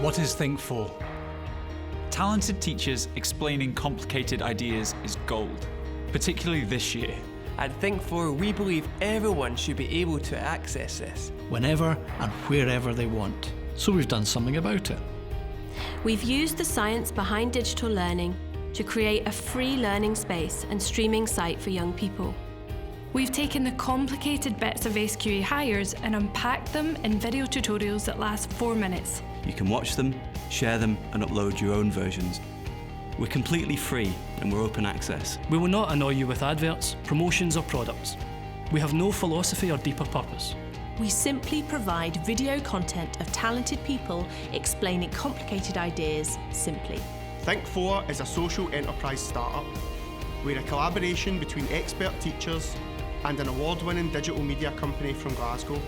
What is thinkfour? Talented teachers explaining complicated ideas is gold, particularly this year. At thinkfour, we believe everyone should be able to access this. Whenever and wherever they want. So we've done something about it. We've used the science behind digital learning to create a free learning space and streaming site for young people. We've taken the complicated bits of SQA Highers and unpacked them in video tutorials that last 4 minutes. You can watch them, share them and upload your own versions. We're completely free and we're open access. We will not annoy you with adverts, promotions or products. We have no philosophy or deeper purpose. We simply provide video content of talented people explaining complicated ideas simply. thinkfour is a social enterprise startup. We're a collaboration between expert teachers and an award-winning digital media company from Glasgow.